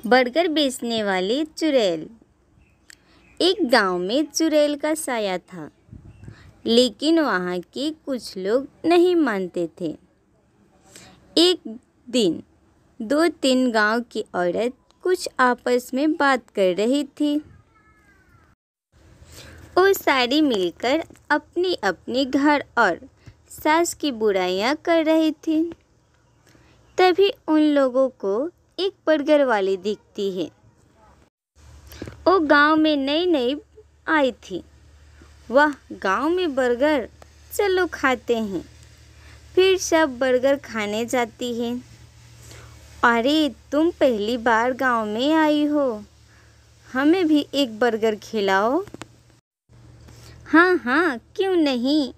Burger बेचने वाली चुड़ैल। एक गांव में चुड़ैल का साया था, लेकिन वहाँ के कुछ लोग नहीं मानते थे। एक दिन 2-3 गांव की औरत कुछ आपस में बात कर रही थी। वो सारी मिलकर अपनी अपनी घर और सास की बुराइयां कर रही थी। तभी उन लोगों को एक बर्गर वाली दिखती है। वो गांव में नई नई आई थी। वाह, गांव में बर्गर, चलो खाते हैं। फिर सब बर्गर खाने जाती है। अरे, तुम पहली बार गांव में आई हो, हमें भी एक बर्गर खिलाओ। हाँ हाँ, क्यों नहीं।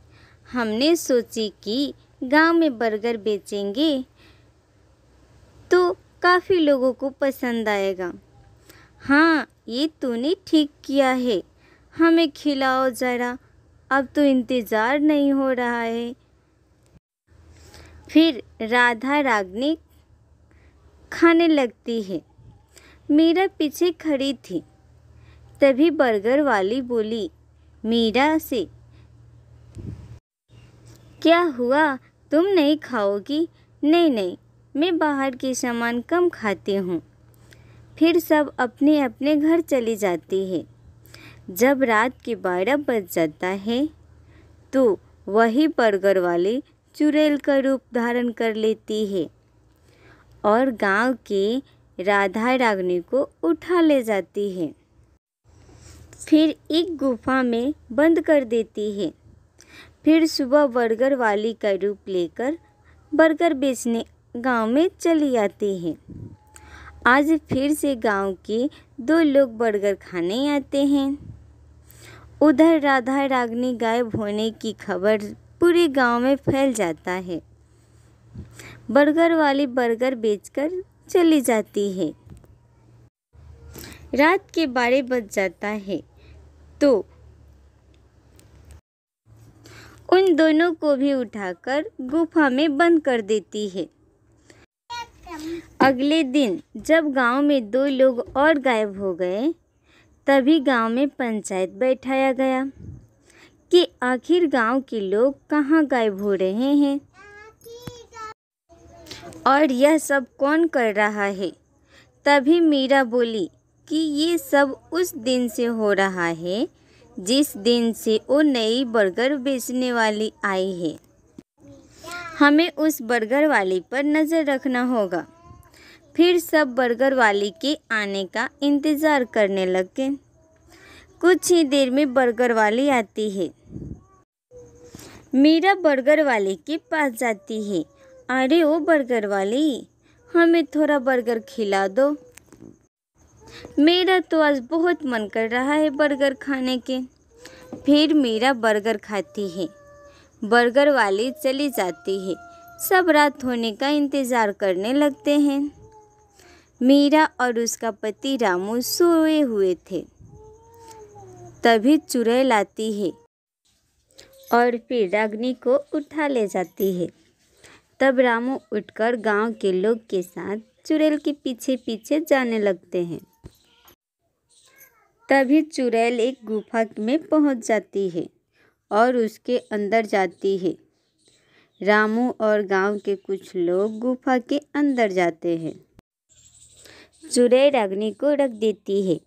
हमने सोची कि गांव में बर्गर बेचेंगे तो काफ़ी लोगों को पसंद आएगा। हाँ, ये तूने ठीक किया है, हमें खिलाओ ज़रा, अब तो इंतज़ार नहीं हो रहा है। फिर राधा रागनी खाने लगती है। मीरा पीछे खड़ी थी। तभी बर्गर वाली बोली मीरा से, क्या हुआ, तुम नहीं खाओगी? नहीं नहीं, मैं बाहर के सामान कम खाती हूँ। फिर सब अपने अपने घर चली जाती है। जब रात के 12 बज जाता है तो वही बर्गर वाली चुड़ैल का रूप धारण कर लेती है और गांव के राधा रागनी को उठा ले जाती है। फिर एक गुफा में बंद कर देती है। फिर सुबह बर्गर वाली का रूप लेकर बर्गर बेचने गांव में चली आती है। आज फिर से गांव के 2 लोग बर्गर खाने आते हैं। उधर राधा रागनी गायब होने की खबर पूरे गांव में फैल जाता है। बर्गर वाली बर्गर बेचकर चली जाती है। रात के 12 बज जाता है तो उन दोनों को भी उठाकर गुफा में बंद कर देती है। अगले दिन जब गांव में 2 लोग और गायब हो गए, तभी गांव में पंचायत बैठाया गया कि आखिर गांव के लोग कहाँ गायब हो रहे हैं और यह सब कौन कर रहा है। तभी मीरा बोली कि ये सब उस दिन से हो रहा है जिस दिन से वो नई बर्गर बेचने वाली आई है। हमें उस बर्गर वाली पर नज़र रखना होगा। फिर सब बर्गर वाली के आने का इंतज़ार करने लगे। कुछ ही देर में बर्गर वाली आती है। मीरा बर्गर वाली के पास जाती है। अरे ओ बर्गर वाली, हमें थोड़ा बर्गर खिला दो। मेरा तो आज बहुत मन कर रहा है बर्गर खाने के। फिर मीरा बर्गर खाती है। बर्गर वाली चली जाती है। सब रात होने का इंतज़ार करने लगते हैं। मीरा और उसका पति रामू सोए हुए थे। तभी चुड़ैल आती है और फिर रागनी को उठा ले जाती है। तब रामू उठकर गांव के लोग के साथ चुड़ैल के पीछे पीछे जाने लगते हैं। तभी चुड़ैल एक गुफा में पहुंच जाती है और उसके अंदर जाती है। रामू और गांव के कुछ लोग गुफा के अंदर जाते हैं। चुड़ैल रागनी को रख देती है।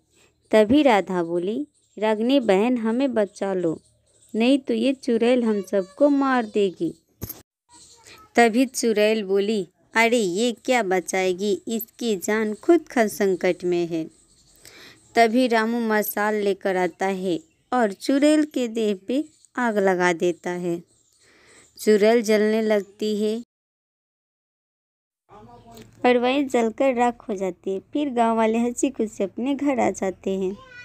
तभी राधा बोली, रागनी बहन, हमें बचा लो, नहीं तो ये चुड़ैल हम सबको मार देगी। तभी चुड़ैल बोली, अरे ये क्या बचाएगी, इसकी जान खुद संकट में है। तभी रामू मसाल लेकर आता है और चुड़ैल के देह पे आग लगा देता है। चुड़ैल जलने लगती है और वहीं जलकर राख हो जाती है। फिर गांव वाले हंसी खुशी अपने घर आ जाते हैं।